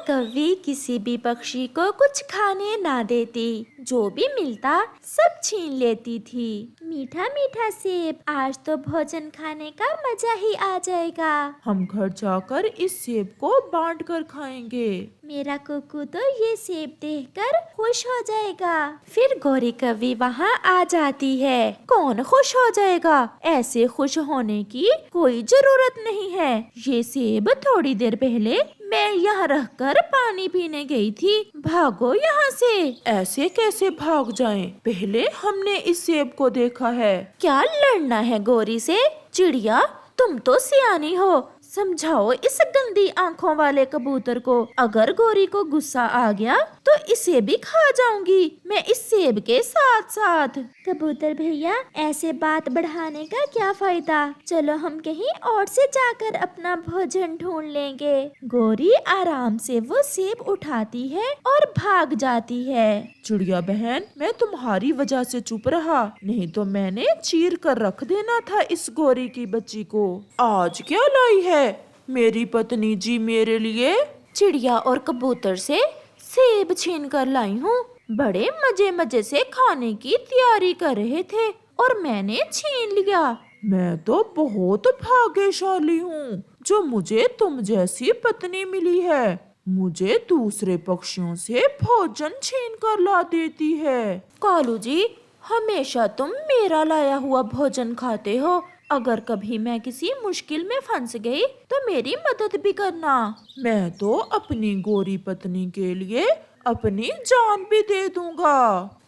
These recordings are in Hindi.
कौवी किसी भी पक्षी को कुछ खाने ना देती, जो भी मिलता सब छीन लेती थी। मीठा मीठा सेब, आज तो भोजन खाने का मजा ही आ जाएगा। हम घर जाकर इस सेब को बांट कर खाएंगे। मेरा कुकू तो ये सेब देखकर खुश हो जाएगा। फिर गौरी कौवी वहाँ आ जाती है। कौन खुश हो जाएगा? ऐसे खुश होने की कोई जरूरत नहीं है। ये सेब थोड़ी देर पहले मैं यहाँ रखकर पानी पीने गई थी। भागो यहाँ से। ऐसे कैसे भाग जाएं? पहले हमने इस सेब को देखा है। क्या लड़ना है गौरी से? चिड़िया, तुम तो सियानी हो, समझाओ इस गंदी आंखों वाले कबूतर को। अगर गौरी को गुस्सा आ गया तो इसे भी खा जाऊंगी मैं इस सेब के साथ साथ। कबूतर भैया, ऐसे बात बढ़ाने का क्या फायदा? चलो हम कहीं और से जाकर अपना भोजन ढूंढ लेंगे। गौरी आराम से वो सेब उठाती है और भाग जाती है। चिड़िया बहन, मैं तुम्हारी वजह से चुप रहा, नहीं तो मैंने चीर कर रख देना था इस गौरी की बच्ची को। आज क्या लाई है मेरी पत्नी जी मेरे लिए? चिड़िया और कबूतर से सेब छीन कर लाई हूँ। बड़े मजे मजे से खाने की तैयारी कर रहे थे और मैंने छीन लिया। मैं तो बहुत भाग्यशाली हूँ जो मुझे तुम जैसी पत्नी मिली है। मुझे दूसरे पक्षियों से भोजन छीन कर ला देती है। कालू जी, हमेशा तुम मेरा लाया हुआ भोजन खाते हो। अगर कभी मैं किसी मुश्किल में फंस गई तो मेरी मदद भी करना। मैं तो अपनी गोरी पत्नी के लिए अपनी जान भी दे दूंगा।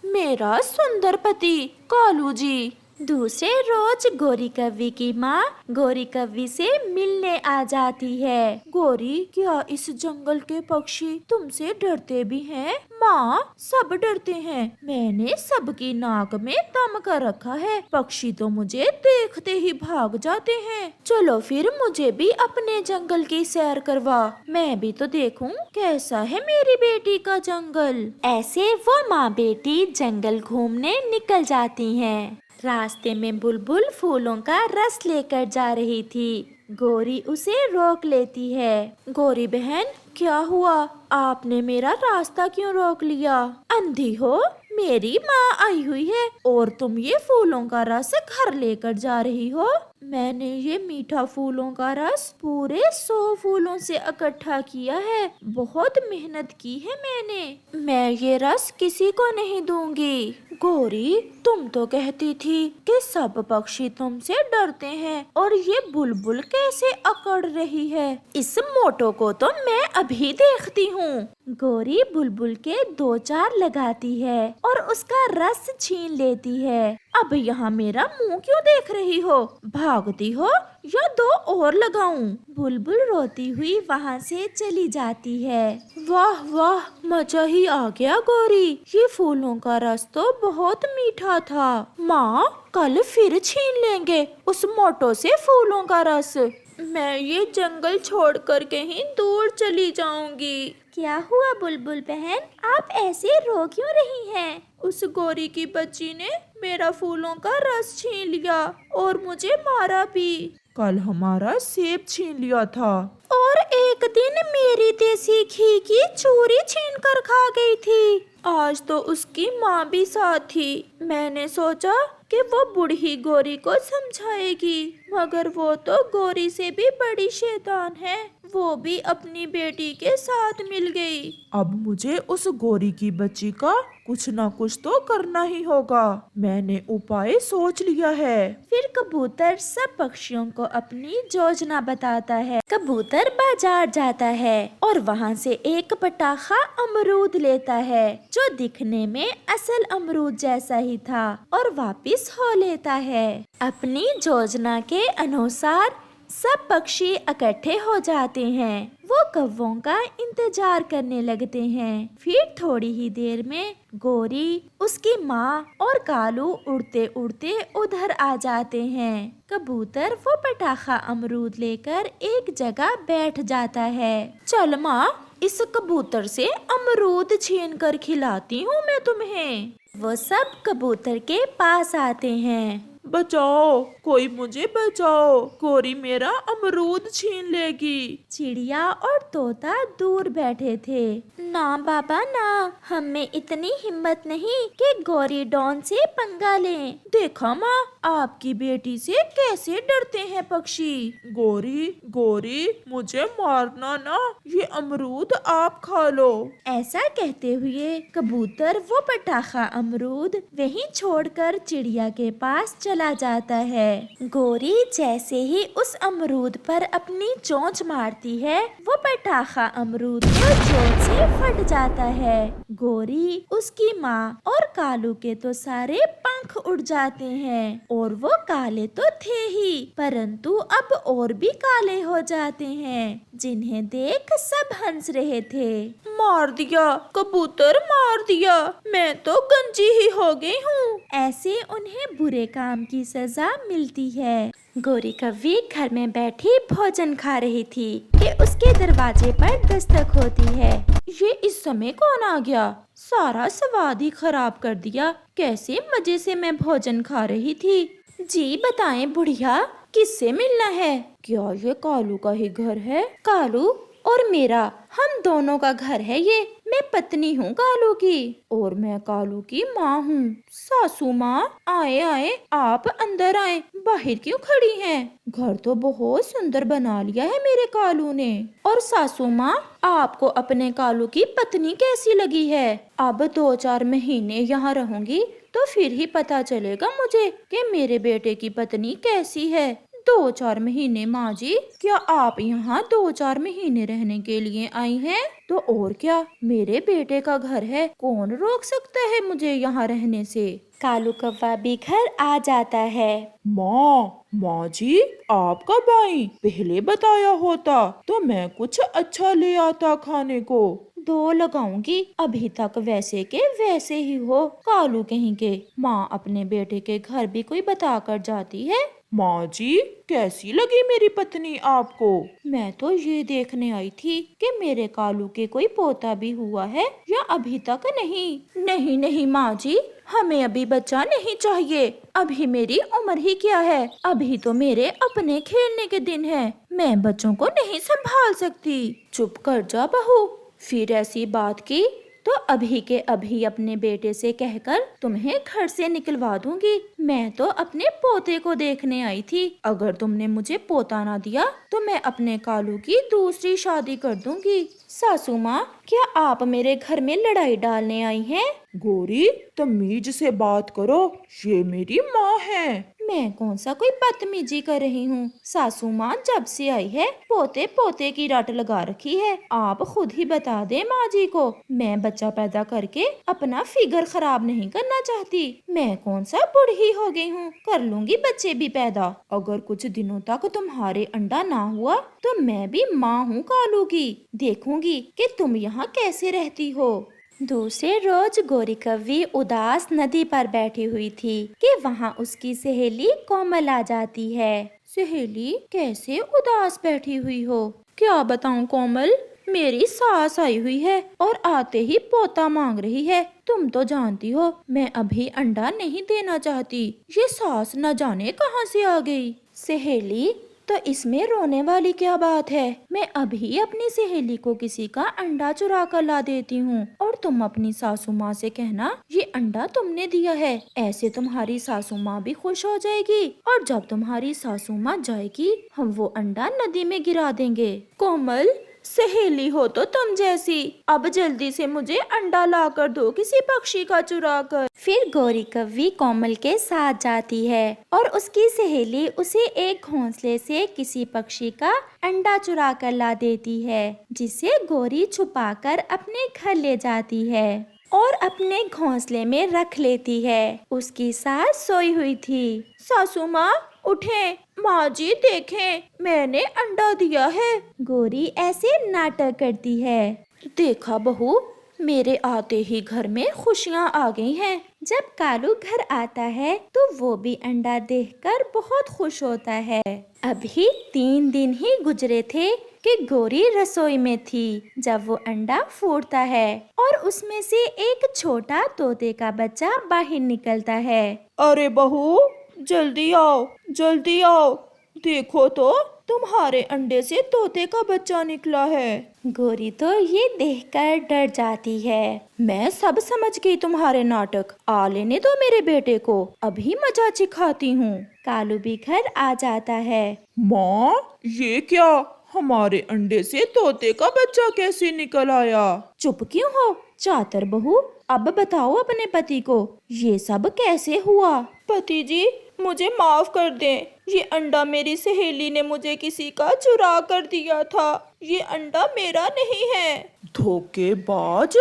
मेरा सुंदर पति कालू जी। दूसरे रोज गौरी कौवी की माँ गौरी कौवी से मिलने आ जाती है। गौरी, क्या इस जंगल के पक्षी तुमसे डरते भी हैं? माँ, सब डरते हैं। मैंने सबकी नाक में दम कर रखा है। पक्षी तो मुझे देखते ही भाग जाते हैं। चलो फिर मुझे भी अपने जंगल की सैर करवा, मैं भी तो देखूं कैसा है मेरी बेटी का जंगल। ऐसे वो माँ बेटी जंगल घूमने निकल जाती हैं। रास्ते में बुलबुल फूलों का रस लेकर जा रही थी। गौरी उसे रोक लेती है। गौरी बहन, क्या हुआ? आपने मेरा रास्ता क्यों रोक लिया? अंधी हो? मेरी माँ आई हुई है और तुम ये फूलों का रस घर लेकर जा रही हो। मैंने ये मीठा फूलों का रस पूरे 100 फूलों से इकट्ठा किया है। बहुत मेहनत की है मैंने। मैं ये रस किसी को नहीं दूंगी। गौरी, तुम तो कहती थी कि सब पक्षी तुमसे डरते हैं और ये बुलबुल कैसे अकड़ रही है? इस मोटो को तो मैं अभी देखती हूँ। गौरी बुलबुल के 2-4 लगाती है और उसका रस छीन लेती है। अब यहाँ मेरा मुंह क्यों देख रही हो? भागती हो या 2 और लगाऊं? बुलबुल रोती हुई वहाँ से चली जाती है। वाह वाह, मजा ही आ गया गौरी। ये फूलों का रस तो बहुत मीठा था। माँ, कल फिर छीन लेंगे उस मोटो से फूलों का रस। मैं ये जंगल छोड़कर कहीं दूर चली जाऊंगी। क्या हुआ बुलबुल बहन, आप ऐसे रो क्यों रही हैं? उस गौरी की बच्ची ने मेरा फूलों का रस छीन लिया और मुझे मारा भी। कल हमारा सेब छीन लिया था और एक दिन मेरी देसी घी की चूरी छीन कर खा गई थी। आज तो उसकी माँ भी साथ थी। मैंने सोचा कि वो बूढ़ी गौरी को समझाएगी, मगर वो तो गौरी से भी बड़ी शैतान है। वो भी अपनी बेटी के साथ मिल गई। अब मुझे उस गौरी की बच्ची का कुछ ना कुछ तो करना ही होगा। मैंने उपाय सोच लिया है। फिर कबूतर सब पक्षियों को अपनी योजना बताता है। कबूतर बाजार जाता है और वहाँ से एक पटाखा अमरूद लेता है जो दिखने में असल अमरूद जैसा ही था और वापस हो लेता है। अपनी योजना के अनुसार सब पक्षी इकट्ठे हो जाते हैं। वो कौवों का इंतजार करने लगते हैं। फिर थोड़ी ही देर में गौरी, उसकी माँ और कालू उड़ते उड़ते उधर आ जाते हैं। कबूतर वो पटाखा अमरूद लेकर एक जगह बैठ जाता है। चल माँ, इस कबूतर से अमरूद छीन कर खिलाती हूँ मैं तुम्हें। वो सब कबूतर के पास आते हैं। बचाओ, कोई मुझे बचाओ, गोरी मेरा अमरूद छीन लेगी। चिड़िया और तोता दूर बैठे थे। ना बाबा ना, हम में इतनी हिम्मत नहीं कि गौरी डॉन से पंगा लें। देखा माँ, आपकी बेटी से कैसे डरते हैं पक्षी। गोरी गोरी, मुझे मारना ना, ये अमरूद आप खा लो। ऐसा कहते हुए कबूतर वो पटाखा अमरूद वहीं छोड़कर चिड़िया के पास चला जाता है। गोरी जैसे ही उस अमरूद पर अपनी चोंच मारती है, वो पटाखा अमरूद तो जोर से फट जाता है। गोरी, उसकी माँ और कालू के तो सारे पंख उड़ जाते हैं और वो काले तो थे ही, परंतु अब और भी काले हो जाते हैं, जिन्हें देख सब हंस रहे थे। मार दिया कबूतर, मार दिया, मैं तो गंजी ही हो गई हूँ। ऐसे उन्हें बुरे काम की सजा मिलती है। गोरी कव्वी घर में बैठी भोजन खा रही थी कि उसके दरवाजे पर दस्तक होती है। ये इस समय कौन आ गया? सारा स्वाद ही खराब कर दिया। कैसे मजे से मैं भोजन खा रही थी। जी बताएं बुढ़िया, किससे मिलना है? क्या ये कालू का ही घर है? कालू और मेरा, हम दोनों का घर है ये। मैं पत्नी हूँ कालू की और मैं कालू की माँ हूँ। सासू माँ, आए आए, आप अंदर आए, बाहर क्यों खड़ी हैं? घर तो बहुत सुंदर बना लिया है मेरे कालू ने। और सासू माँ, आपको अपने कालू की पत्नी कैसी लगी है? अब 2-4 महीने यहाँ रहूंगी तो फिर ही पता चलेगा मुझे कि मेरे बेटे की पत्नी कैसी है। 2-4 महीने माँ जी? क्या आप यहाँ 2-4 महीने रहने के लिए आई हैं? तो और क्या, मेरे बेटे का घर है, कौन रोक सकता है मुझे यहाँ रहने से। कालू कौवा भी घर आ जाता है। माँ जी, आप कब आई? पहले बताया होता तो मैं कुछ अच्छा ले आता खाने को। 2 लगाऊंगी, अभी तक वैसे के वैसे ही हो, कालू कहीं के। माँ अपने बेटे के घर भी कोई बता कर जाती है। माँ जी, कैसी लगी मेरी पत्नी आपको? मैं तो ये देखने आई थी कि मेरे कालू के कोई पोता भी हुआ है या अभी तक नहीं। नहीं नहीं माँ जी, हमें अभी बच्चा नहीं चाहिए। अभी मेरी उम्र ही क्या है, अभी तो मेरे अपने खेलने के दिन है। मैं बच्चों को नहीं संभाल सकती। चुप कर जा बहू, फिर ऐसी बात की तो अभी के अभी अपने बेटे से कहकर तुम्हें घर से निकलवा दूंगी। मैं तो अपने पोते को देखने आई थी। अगर तुमने मुझे पोता ना दिया तो मैं अपने कालू की दूसरी शादी कर दूंगी। सासू माँ, क्या आप मेरे घर में लड़ाई डालने आई हैं? गोरी, तमीज से बात करो, ये मेरी माँ है। मैं कौन सा कोई बदतमीजी कर रही हूँ? सासू माँ जब से आई है पोते पोते की रट लगा रखी है। आप खुद ही बता दे माँ जी को, मैं बच्चा पैदा करके अपना फिगर खराब नहीं करना चाहती। मैं कौन सा बूढ़ी हो गई हूँ, कर लूंगी बच्चे भी पैदा। अगर कुछ दिनों तक तुम्हारे अंडा ना हुआ तो मैं भी माँ हूँ कालू की, देखूंगी कि तुम यहाँ कैसे रहती हो। दूसरे रोज गोरी कव्वी उदास नदी पर बैठी हुई थी कि वहाँ उसकी सहेली कोमल आ जाती है। सहेली, कैसे उदास बैठी हुई हो? क्या बताऊं कोमल, मेरी सास आई हुई है और आते ही पोता मांग रही है। तुम तो जानती हो मैं अभी अंडा नहीं देना चाहती। ये सास न जाने कहां से आ गई। सहेली, तो इसमें रोने वाली क्या बात है? मैं अभी अपनी सहेली को किसी का अंडा चुरा कर ला देती हूँ और तुम अपनी सासू माँ से कहना ये अंडा तुमने दिया है। ऐसे तुम्हारी सासू माँ भी खुश हो जाएगी और जब तुम्हारी सासू माँ जाएगी हम वो अंडा नदी में गिरा देंगे। कोमल, सहेली हो तो तुम जैसी, अब जल्दी से मुझे अंडा ला कर दो किसी पक्षी का चुरा कर। फिर गोरी कव्वी कोमल के साथ जाती है और उसकी सहेली उसे एक घोंसले से किसी पक्षी का अंडा चुरा कर ला देती है, जिसे गोरी छुपाकर अपने घर ले जाती है और अपने घोंसले में रख लेती है। उसकी सास सोई हुई थी। सासू माँ उठें, माँ जी देखें, मैंने अंडा दिया है। गोरी ऐसे नाटक करती है। देखा बहू, मेरे आते ही घर में खुशियाँ आ गई हैं। जब कालू घर आता है तो वो भी अंडा देखकर बहुत खुश होता है। अभी 3 दिन ही गुजरे थे कि गोरी रसोई में थी जब वो अंडा फूटता है और उसमें से एक छोटा तोते का बच्चा बाहर निकलता है। अरे बहू, जल्दी आओ, जल्दी आओ। देखो तो, तुम्हारे अंडे से तोते का बच्चा निकला है। गोरी तो ये देखकर डर जाती है। मैं सब समझ गई तुम्हारे नाटक। आ लेने दो मेरे बेटे को, अभी मजा चिखाती हूँ। कालू भी घर आ जाता है। माँ, ये क्या? हमारे अंडे से तोते का बच्चा कैसे निकल आया? चुप क्यों हो चातर बहू? अब बताओ अपने पति को ये सब कैसे हुआ। पति जी, मुझे माफ कर दें। ये अंडा मेरी सहेली ने मुझे किसी का चुरा कर दिया था। ये अंडा मेरा नहीं है। धोखेबाज,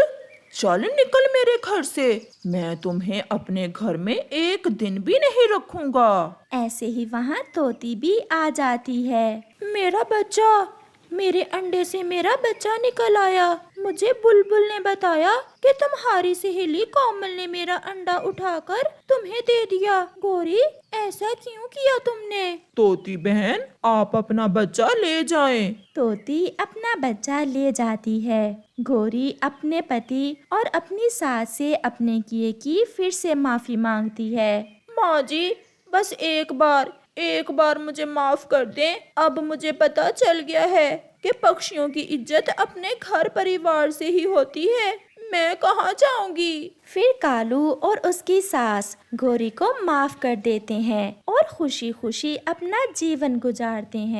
चल निकल मेरे घर से। मैं तुम्हें अपने घर में एक दिन भी नहीं रखूंगा। ऐसे ही वहाँ तोती भी आ जाती है। मेरा बच्चा, मेरे अंडे से मेरा बच्चा निकल आया। मुझे बुलबुल ने बताया कि तुम्हारी सहेली कोमल ने मेरा अंडा उठाकर तुम्हें दे दिया। गोरी, ऐसा क्यों किया तुमने? तोती बहन, आप अपना बच्चा ले जाएं। तोती अपना बच्चा ले जाती है। गोरी अपने पति और अपनी सास से अपने किए की फिर से माफी मांगती है। माँ जी, बस एक बार मुझे माफ कर दें। अब मुझे पता चल गया है कि पक्षियों की इज्जत अपने घर परिवार से ही होती है। मैं कहाँ जाऊंगी? फिर कालू और उसकी सास गोरी को माफ कर देते हैं और खुशी खुशी अपना जीवन गुजारते हैं।